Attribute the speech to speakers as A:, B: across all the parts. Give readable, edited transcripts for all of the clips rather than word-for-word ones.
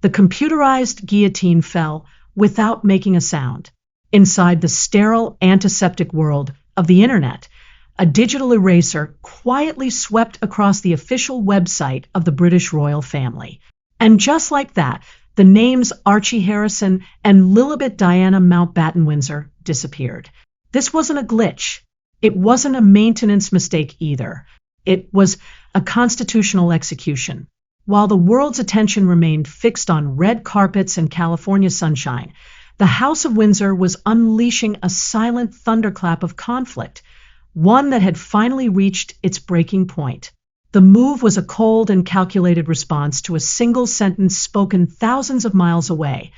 A: The computerized guillotine fell without making a sound. Inside the sterile, antiseptic world of the internet, a digital eraser quietly swept across the official website of the British royal family. And just like that, the names Archie Harrison and Lilibet Diana Mountbatten Windsor disappeared. This wasn't a glitch. It wasn't a maintenance mistake either. It was a constitutional execution. While the world's attention remained fixed on red carpets and California sunshine, the House of Windsor was unleashing a silent thunderclap of conflict, one that had finally reached its breaking point. The move was a cold and calculated response to a single sentence spoken thousands of miles away,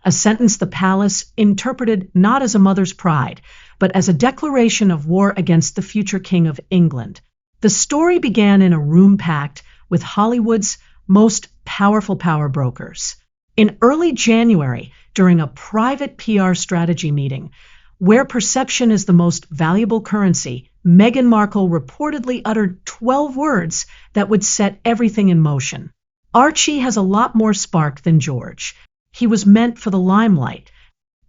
A: a sentence the palace interpreted not as a mother's pride, but as a declaration of war against the future King of England. The story began in a room packed with Hollywood's most powerful power brokers. In early January, during a private PR strategy meeting, where perception is the most valuable currency, Meghan Markle reportedly uttered 12 words that would set everything in motion. Archie has a lot more spark than George. He was meant for the limelight.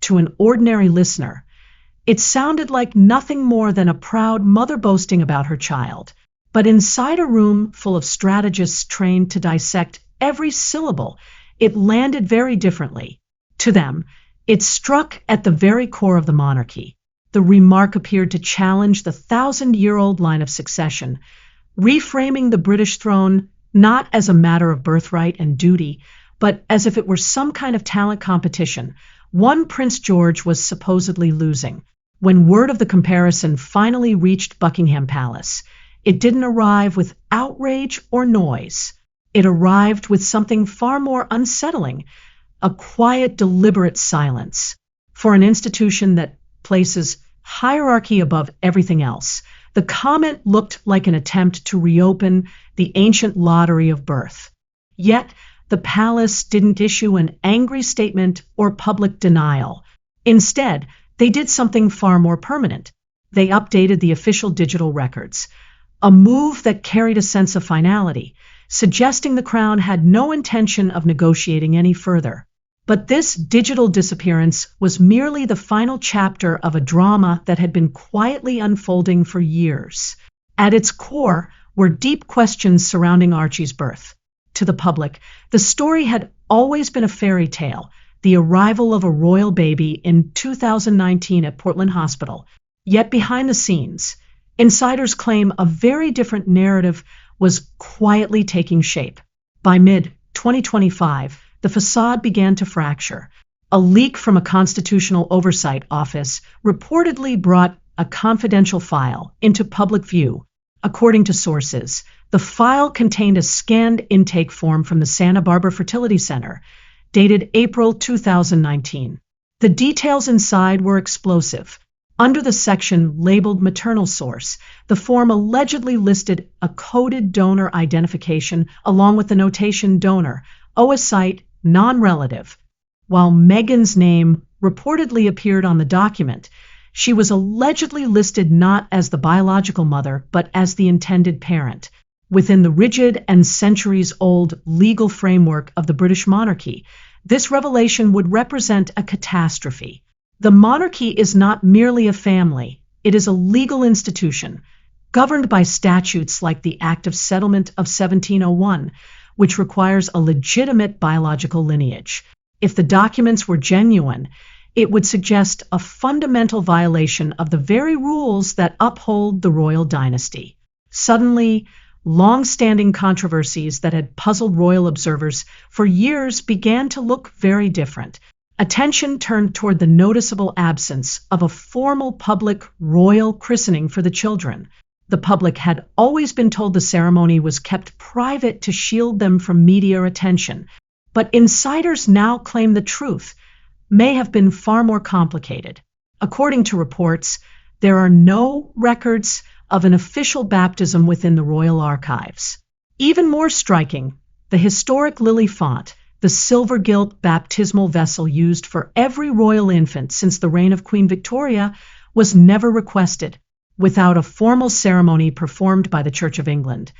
A: To an ordinary listener, it sounded like nothing more than a proud mother boasting about her child. But inside a room full of strategists trained to dissect every syllable, it landed very differently. To them, it struck at the very core of the monarchy. The remark appeared to challenge the 1,000-year-old line of succession, reframing the British throne not as a matter of birthright and duty, but as if it were some kind of talent competition, one Prince George was supposedly losing. When word of the comparison finally reached Buckingham Palace, it didn't arrive with outrage or noise. It arrived with something far more unsettling, a quiet, deliberate silence. For an institution that places hierarchy above everything else, the comment looked like an attempt to reopen the ancient lottery of birth. Yet, the palace didn't issue an angry statement or public denial. Instead, they did something far more permanent. They updated the official digital records, a move that carried a sense of finality, suggesting the crown had no intention of negotiating any further. But this digital disappearance was merely the final chapter of a drama that had been quietly unfolding for years. At its core were deep questions surrounding Archie's birth. To the public, the story had always been a fairy tale, the arrival of a royal baby in 2019 at Portland Hospital. Yet behind the scenes, insiders claim a very different narrative was quietly taking shape. By mid-2025, the facade began to fracture. A leak from a constitutional oversight office reportedly brought a confidential file into public view. According to sources, the file contained a scanned intake form from the Santa Barbara Fertility Center, dated April 2019. The details inside were explosive. Under the section labeled maternal source, the form allegedly listed a coded donor identification along with the notation donor, oocyte, non-relative. While Meghan's name reportedly appeared on the document, she was allegedly listed not as the biological mother, but as the intended parent. Within the rigid and centuries-old legal framework of the British monarchy, this revelation would represent a catastrophe. The monarchy is not merely a family, it is a legal institution, governed by statutes like the Act of Settlement of 1701, which requires a legitimate biological lineage. If the documents were genuine, it would suggest a fundamental violation of the very rules that uphold the royal dynasty. Suddenly, long-standing controversies that had puzzled royal observers for years began to look very different. Attention turned toward the noticeable absence of a formal public royal christening for the children. The public had always been told the ceremony was kept private to shield them from media attention, but insiders now claim the truth may have been far more complicated. According to reports, there are no records of an official baptism within the royal archives. Even more striking, the historic lily font, the silver-gilt baptismal vessel used for every royal infant since the reign of Queen Victoria, was never requested. Without a formal ceremony performed by the Church of England,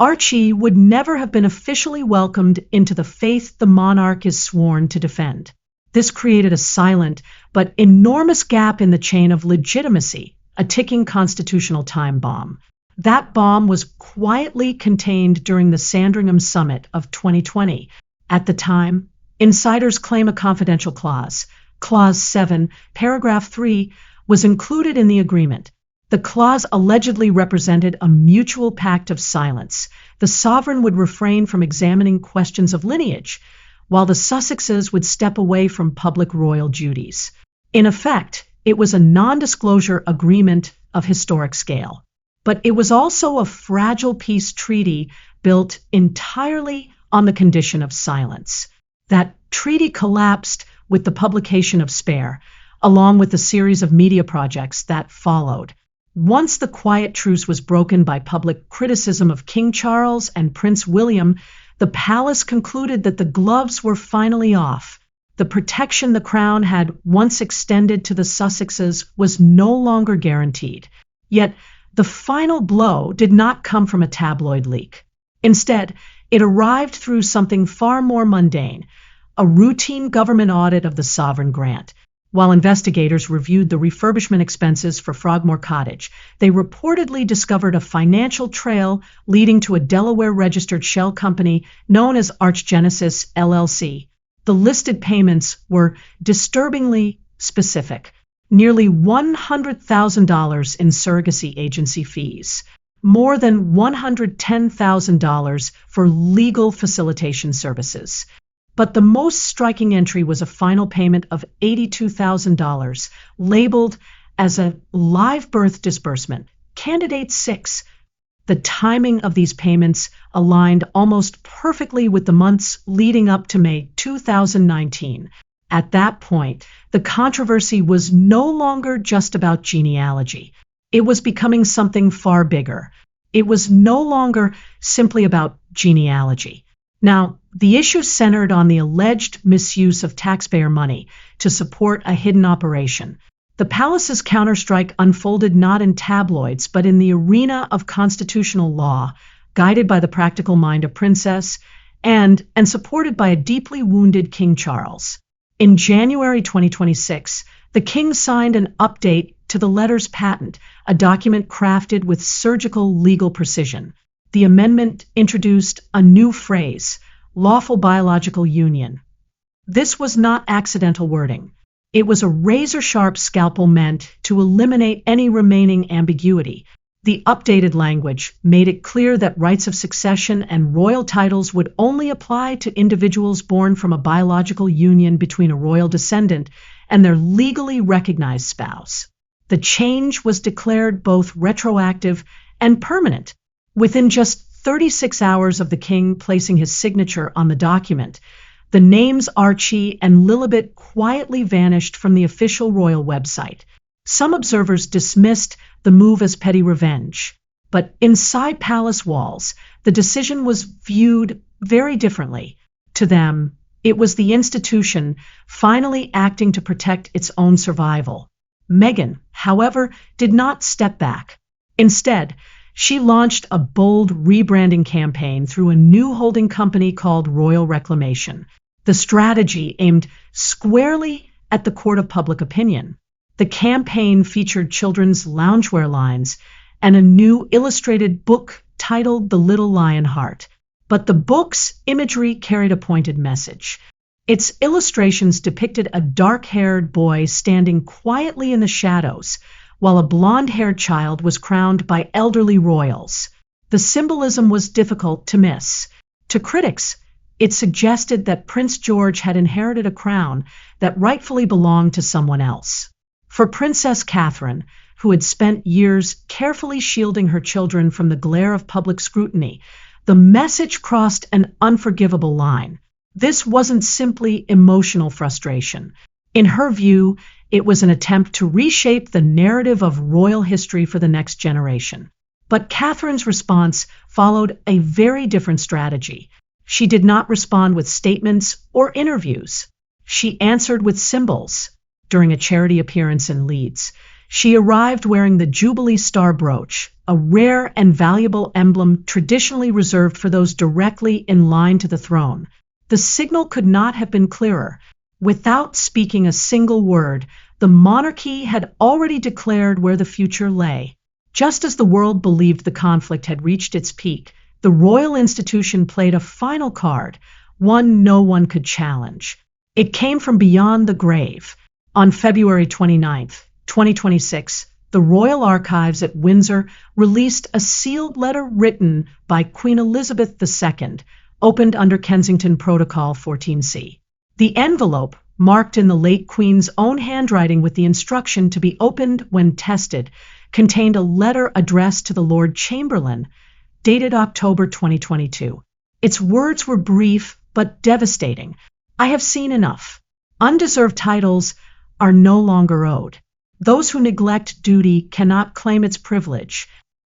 A: Archie would never have been officially welcomed into the faith the monarch is sworn to defend. This created a silent but enormous gap in the chain of legitimacy, a ticking constitutional time bomb. That bomb was quietly contained during the Sandringham summit of 2020. At the time, insiders claim a confidential clause. Clause 7, paragraph 3, was included in the agreement. The clause allegedly represented a mutual pact of silence. The sovereign would refrain from examining questions of lineage, while the Sussexes would step away from public royal duties. In effect, it was a non-disclosure agreement of historic scale. But it was also a fragile peace treaty built entirely on the condition of silence. That treaty collapsed with the publication of Spare, along with the series of media projects that followed. Once the quiet truce was broken by public criticism of King Charles and Prince William, the palace concluded that the gloves were finally off. The protection the crown had once extended to the Sussexes was no longer guaranteed. Yet, the final blow did not come from a tabloid leak. Instead, it arrived through something far more mundane, a routine government audit of the sovereign grant. While investigators reviewed the refurbishment expenses for Frogmore Cottage, they reportedly discovered a financial trail leading to a Delaware-registered shell company known as ArchGenesis, LLC. The listed payments were disturbingly specific. Nearly $100,000 in surrogacy agency fees, more than $110,000 for legal facilitation services. But the most striking entry was a final payment of $82,000, labeled as a live birth disbursement, Candidate 6. The timing of these payments aligned almost perfectly with the months leading up to May 2019. At that point, the controversy was no longer just about genealogy. It was becoming something far bigger. It was no longer simply about genealogy. Now, the issue centered on the alleged misuse of taxpayer money to support a hidden operation. The palace's counterstrike unfolded not in tabloids, but in the arena of constitutional law, guided by the practical mind of Princess and supported by a deeply wounded King Charles. In January 2026, the king signed an update to the letters patent, a document crafted with surgical legal precision. The amendment introduced a new phrase, lawful biological union. This was not accidental wording. It was a razor-sharp scalpel meant to eliminate any remaining ambiguity. The updated language made it clear that rights of succession and royal titles would only apply to individuals born from a biological union between a royal descendant and their legally recognized spouse. The change was declared both retroactive and permanent. Within just 36 hours of the king placing his signature on the document, the names Archie and Lilibet quietly vanished from the official royal website. Some observers dismissed the move as petty revenge, but inside palace walls, the decision was viewed very differently. To them, it was the institution finally acting to protect its own survival. Meghan, however, did not step back. Instead, she launched a bold rebranding campaign through a new holding company called Royal Reclamation. The strategy aimed squarely at the court of public opinion. The campaign featured children's loungewear lines and a new illustrated book titled The Little Lion Heart. But the book's imagery carried a pointed message. Its illustrations depicted a dark-haired boy standing quietly in the shadows, while a blonde-haired child was crowned by elderly royals. The symbolism was difficult to miss. To critics, it suggested that Prince George had inherited a crown that rightfully belonged to someone else. For Princess Catherine, who had spent years carefully shielding her children from the glare of public scrutiny, the message crossed an unforgivable line. This wasn't simply emotional frustration. In her view, it was an attempt to reshape the narrative of royal history for the next generation. But Catherine's response followed a very different strategy. She did not respond with statements or interviews. She answered with symbols. During a charity appearance in Leeds, she arrived wearing the Jubilee Star brooch, a rare and valuable emblem traditionally reserved for those directly in line to the throne. The signal could not have been clearer. Without speaking a single word, the monarchy had already declared where the future lay. Just as the world believed the conflict had reached its peak, the royal institution played a final card, one no one could challenge. It came from beyond the grave. On February 29, 2026, the Royal Archives at Windsor released a sealed letter written by Queen Elizabeth II, opened under Kensington Protocol 14C. The envelope, marked in the late Queen's own handwriting with the instruction to be opened when tested, contained a letter addressed to the Lord Chamberlain, dated October 2022. Its words were brief but devastating. "I have seen enough. Undeserved titles are no longer owed. Those who neglect duty cannot claim its privilege."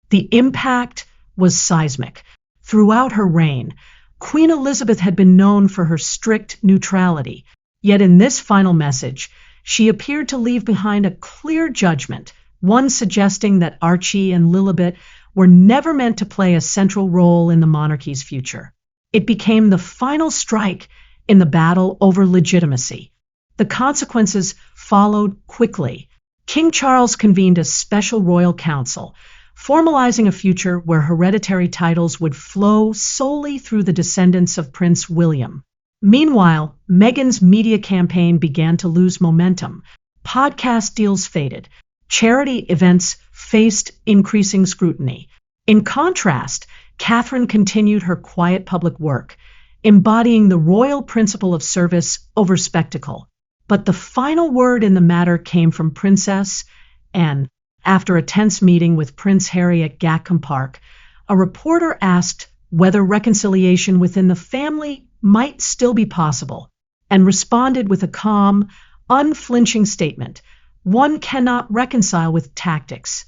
A: The impact was seismic. Throughout her reign, Queen Elizabeth had been known for her strict neutrality, yet in this final message, she appeared to leave behind a clear judgment, one suggesting that Archie and Lilibet were never meant to play a central role in the monarchy's future. It became the final strike in the battle over legitimacy. The consequences followed quickly. King Charles convened a special royal council, formalizing a future where hereditary titles would flow solely through the descendants of Prince William. Meanwhile, Meghan's media campaign began to lose momentum. Podcast deals faded. Charity events faced increasing scrutiny. In contrast, Catherine continued her quiet public work, embodying the royal principle of service over spectacle. But the final word in the matter came from Princess Anne. After a tense meeting with Prince Harry at Gatcombe Park, a reporter asked whether reconciliation within the family might still be possible, and responded with a calm, unflinching statement: "One cannot reconcile with tactics."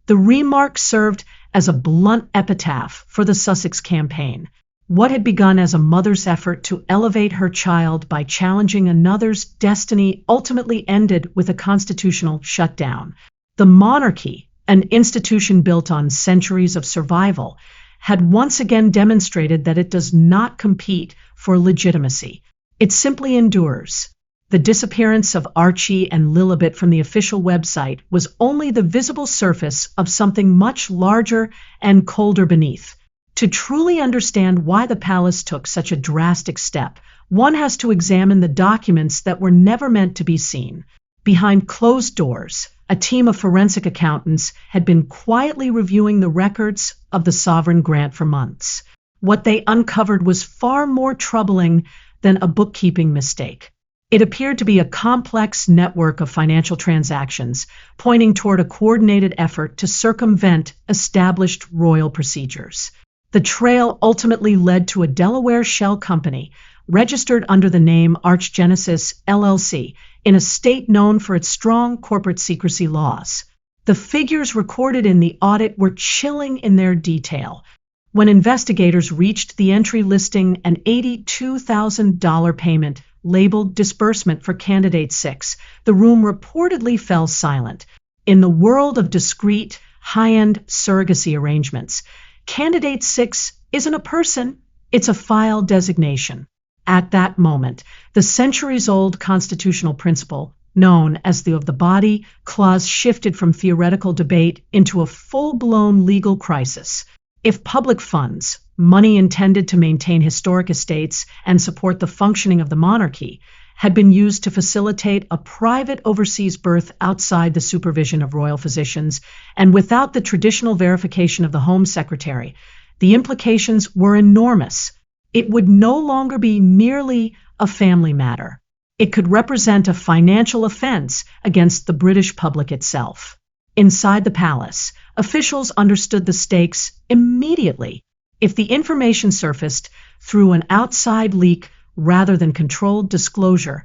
A: The remark served as a blunt epitaph for the Sussex campaign. What had begun as a mother's effort to elevate her child by challenging another's destiny ultimately ended with a constitutional shutdown. The monarchy, an institution built on centuries of survival, had once again demonstrated that it does not compete for legitimacy. It simply endures. The disappearance of Archie and Lilibet from the official website was only the visible surface of something much larger and colder beneath. To truly understand why the palace took such a drastic step, one has to examine the documents that were never meant to be seen. Behind closed doors, a team of forensic accountants had been quietly reviewing the records of the sovereign grant for months. What they uncovered was far more troubling than a bookkeeping mistake. It appeared to be a complex network of financial transactions, pointing toward a coordinated effort to circumvent established royal procedures. The trail ultimately led to a Delaware shell company, registered under the name ArchGenesis LLC, in a state known for its strong corporate secrecy laws. The figures recorded in the audit were chilling in their detail. When investigators reached the entry listing an $82,000 payment labeled disbursement for Candidate 6, the room reportedly fell silent. In the world of discreet, high-end surrogacy arrangements, Candidate 6 isn't a person, it's a file designation. At that moment, the centuries-old constitutional principle, known as the of the body clause, shifted from theoretical debate into a full-blown legal crisis. If public funds, money intended to maintain historic estates and support the functioning of the monarchy, had been used to facilitate a private overseas birth outside the supervision of royal physicians and without the traditional verification of the Home Secretary, the implications were enormous. It would no longer be merely a family matter. It could represent a financial offense against the British public itself. Inside the palace, officials understood the stakes immediately. If the information surfaced through an outside leak rather than controlled disclosure,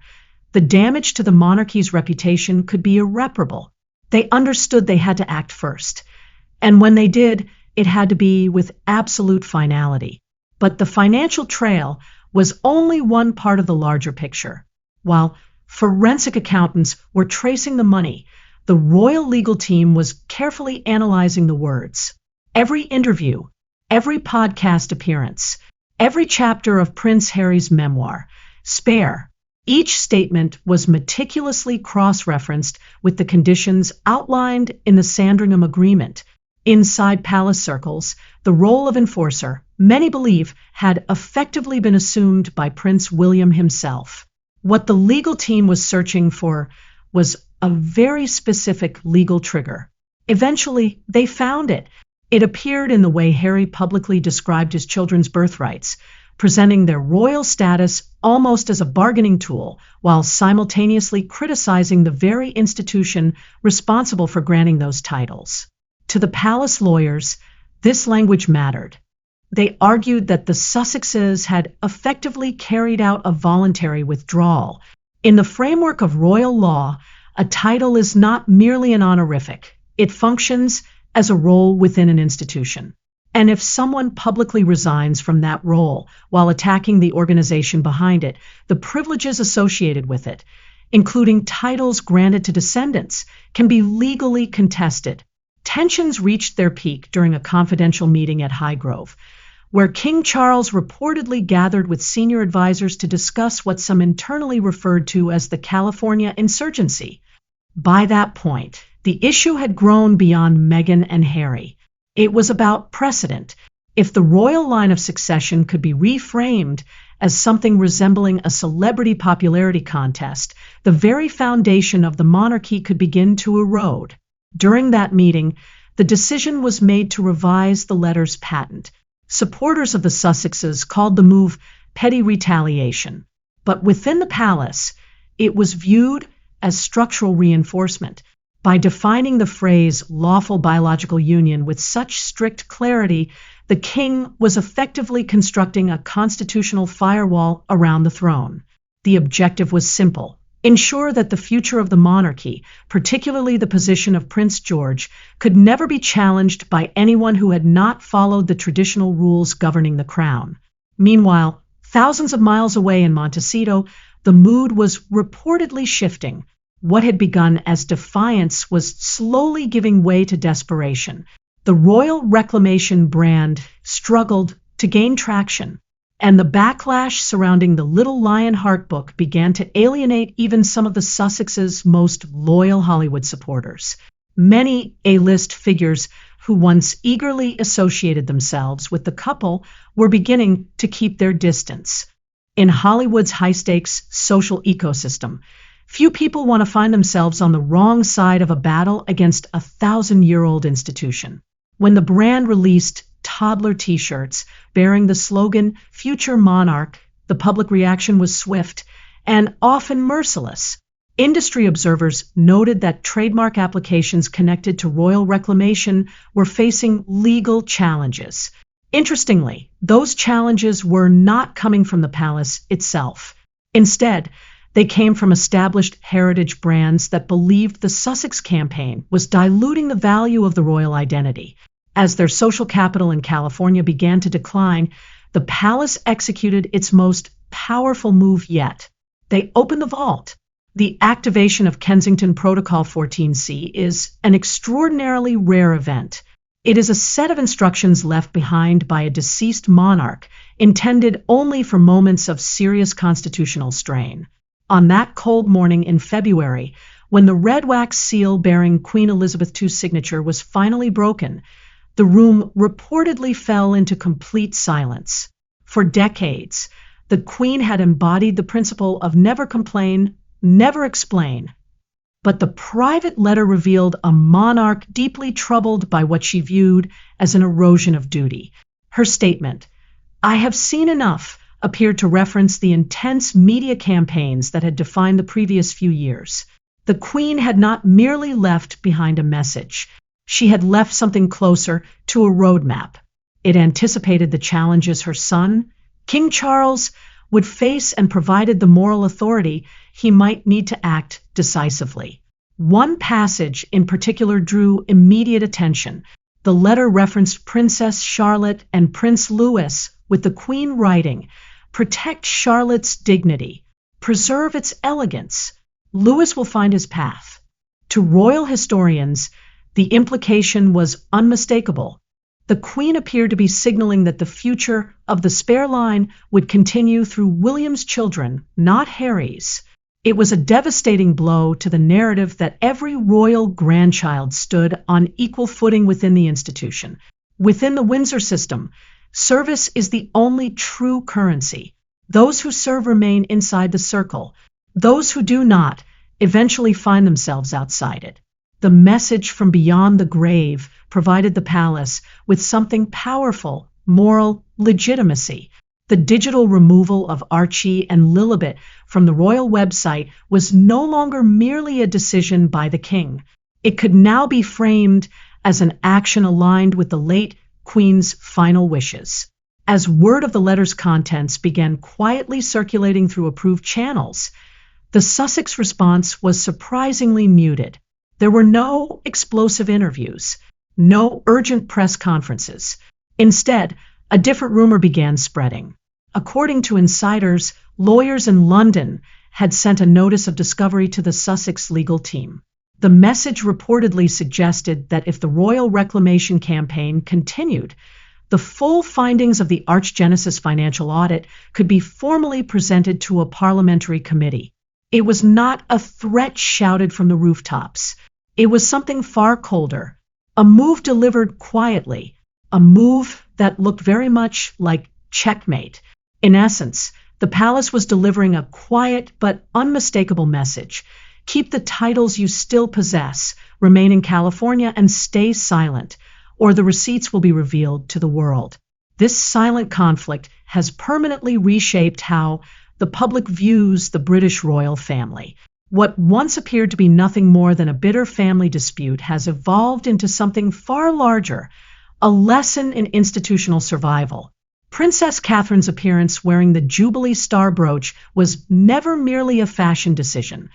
A: the damage to the monarchy's reputation could be irreparable. They understood they had to act first, and when they did, it had to be with absolute finality. But the financial trail was only one part of the larger picture. While forensic accountants were tracing the money, the royal legal team was carefully analyzing the words. Every interview, every podcast appearance, every chapter of Prince Harry's memoir, Spare, each statement was meticulously cross-referenced with the conditions outlined in the Sandringham Agreement. Inside palace circles, the role of enforcer, many believe, had effectively been assumed by Prince William himself. What the legal team was searching for was a very specific legal trigger. Eventually, they found it. It appeared in the way Harry publicly described his children's birthrights, presenting their royal status almost as a bargaining tool, while simultaneously criticizing the very institution responsible for granting those titles. To the palace lawyers, this language mattered. They argued that the Sussexes had effectively carried out a voluntary withdrawal. In the framework of royal law, a title is not merely an honorific. It functions as a role within an institution. And if someone publicly resigns from that role while attacking the organization behind it, the privileges associated with it, including titles granted to descendants, can be legally contested. Tensions reached their peak during a confidential meeting at Highgrove, where King Charles reportedly gathered with senior advisors to discuss what some internally referred to as the California insurgency. By that point, the issue had grown beyond Meghan and Harry. It was about precedent. If the royal line of succession could be reframed as something resembling a celebrity popularity contest, the very foundation of the monarchy could begin to erode. During that meeting, the decision was made to revise the letter's patent. Supporters of the Sussexes called the move petty retaliation, but within the palace, it was viewed as structural reinforcement. By defining the phrase lawful biological union with such strict clarity, the king was effectively constructing a constitutional firewall around the throne. The objective was simple: ensure that the future of the monarchy, particularly the position of Prince George, could never be challenged by anyone who had not followed the traditional rules governing the crown. Meanwhile, thousands of miles away in Montecito, the mood was reportedly shifting. What had begun as defiance was slowly giving way to desperation. The Royal Reclamation brand struggled to gain traction, and the backlash surrounding the Little Lionheart book began to alienate even some of the Sussexes' most loyal Hollywood supporters. Many A-list figures who once eagerly associated themselves with the couple were beginning to keep their distance. In Hollywood's high-stakes social ecosystem, few people want to find themselves on the wrong side of a battle against a 1,000-year-old institution. When the brand released toddler t-shirts bearing the slogan "Future Monarch," the public reaction was swift and often merciless. Industry observers noted that trademark applications connected to royal reclamation were facing legal challenges. Interestingly, those challenges were not coming from the palace itself. Instead, they came from established heritage brands that believed the Sussex campaign was diluting the value of the royal identity. As their social capital in California began to decline, the palace executed its most powerful move yet. They opened the vault. The activation of Kensington Protocol 14C is an extraordinarily rare event. It is a set of instructions left behind by a deceased monarch, intended only for moments of serious constitutional strain. On that cold morning in February, when the red wax seal bearing Queen Elizabeth II's signature was finally broken, the room reportedly fell into complete silence. For decades, the Queen had embodied the principle of never complain, never explain. But the private letter revealed a monarch deeply troubled by what she viewed as an erosion of duty. Her statement, "I have seen enough," appeared to reference the intense media campaigns that had defined the previous few years. The Queen had not merely left behind a message. She had left something closer to a roadmap. It anticipated the challenges her son, King Charles, would face and provided the moral authority he might need to act decisively. One passage in particular drew immediate attention. The letter referenced Princess Charlotte and Prince Louis, with the Queen writing, "Protect Charlotte's dignity. Preserve its elegance. Louis will find his path." To royal historians, the implication was unmistakable. The Queen appeared to be signaling that the future of the spare line would continue through William's children, not Harry's. It was a devastating blow to the narrative that every royal grandchild stood on equal footing within the institution. Within the Windsor system, service is the only true currency. Those who serve remain inside the circle. Those who do not eventually find themselves outside it. The message from beyond the grave provided the palace with something powerful: moral legitimacy. The digital removal of Archie and Lilibet from the royal website was no longer merely a decision by the king. It could now be framed as an action aligned with the late Queen's final wishes. As word of the letter's contents began quietly circulating through approved channels, the Sussex response was surprisingly muted. There were no explosive interviews, no urgent press conferences. Instead, a different rumor began spreading. According to insiders, lawyers in London had sent a notice of discovery to the Sussex legal team. The message reportedly suggested that if the royal reclamation campaign continued, the full findings of the ArchGenesis financial audit could be formally presented to a parliamentary committee. It was not a threat shouted from the rooftops. It was something far colder, a move delivered quietly, a move that looked very much like Checkmate. In essence, the palace was delivering a quiet but unmistakable message: keep the titles you still possess, remain in California, and stay silent, or the receipts will be revealed to the world. This silent conflict has permanently reshaped how the public views the British royal family. What once appeared to be nothing more than a bitter family dispute has evolved into something far larger, a lesson in institutional survival. Princess Catherine's appearance wearing the Jubilee Star brooch was never merely a fashion decision.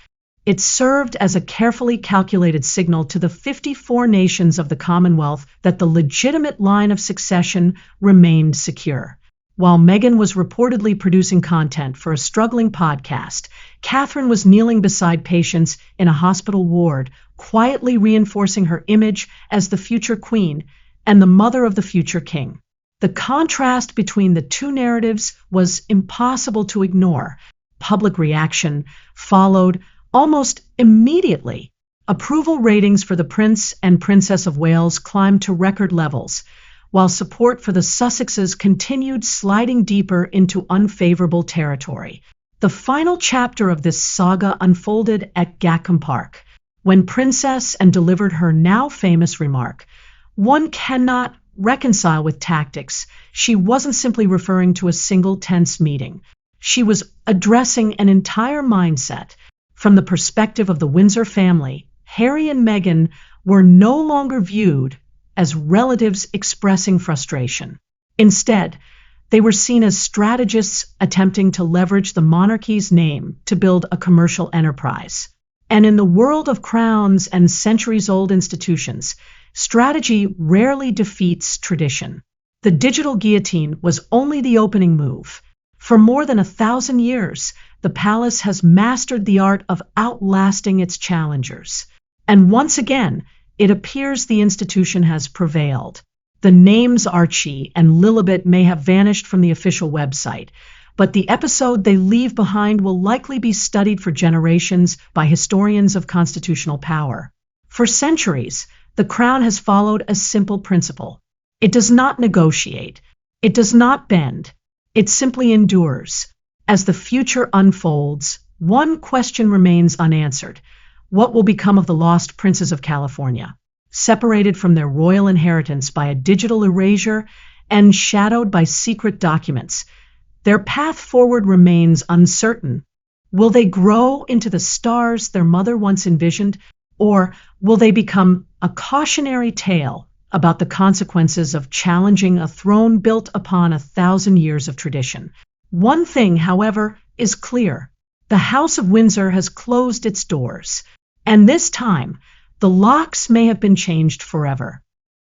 A: It served as a carefully calculated signal to the 54 nations of the Commonwealth that the legitimate line of succession remained secure. While Meghan was reportedly producing content for a struggling podcast, Catherine was kneeling beside patients in a hospital ward, quietly reinforcing her image as the future queen and the mother of the future king. The contrast between the two narratives was impossible to ignore. Public reaction followed almost immediately. Approval ratings for the Prince and Princess of Wales climbed to record levels, while support for the Sussexes continued sliding deeper into unfavorable territory. The final chapter of this saga unfolded at Buckingham Park, when Princess Anne delivered her now famous remark: "One cannot reconcile with tactics." She wasn't simply referring to a single tense meeting. She was addressing an entire mindset. From the perspective of the Windsor family, Harry and Meghan were no longer viewed as relatives expressing frustration. Instead, they were seen as strategists attempting to leverage the monarchy's name to build a commercial enterprise. And in the world of crowns and centuries-old institutions, strategy rarely defeats tradition. The digital guillotine was only the opening move. For more than 1,000 years, the palace has mastered the art of outlasting its challengers. And once again, it appears the institution has prevailed. The names Archie and Lilibet may have vanished from the official website, but the episode they leave behind will likely be studied for generations by historians of constitutional power. For centuries, the crown has followed a simple principle. It does not negotiate. It does not bend. It simply endures. As the future unfolds, one question remains unanswered: what will become of the lost princes of California, separated from their royal inheritance by a digital erasure and shadowed by secret documents? Their path forward remains uncertain. Will they grow into the stars their mother once envisioned, or will they become a cautionary tale about the consequences of challenging a throne built upon 1,000 years of tradition? One thing, however, is clear. The House of Windsor has closed its doors, and this time, the locks may have been changed forever.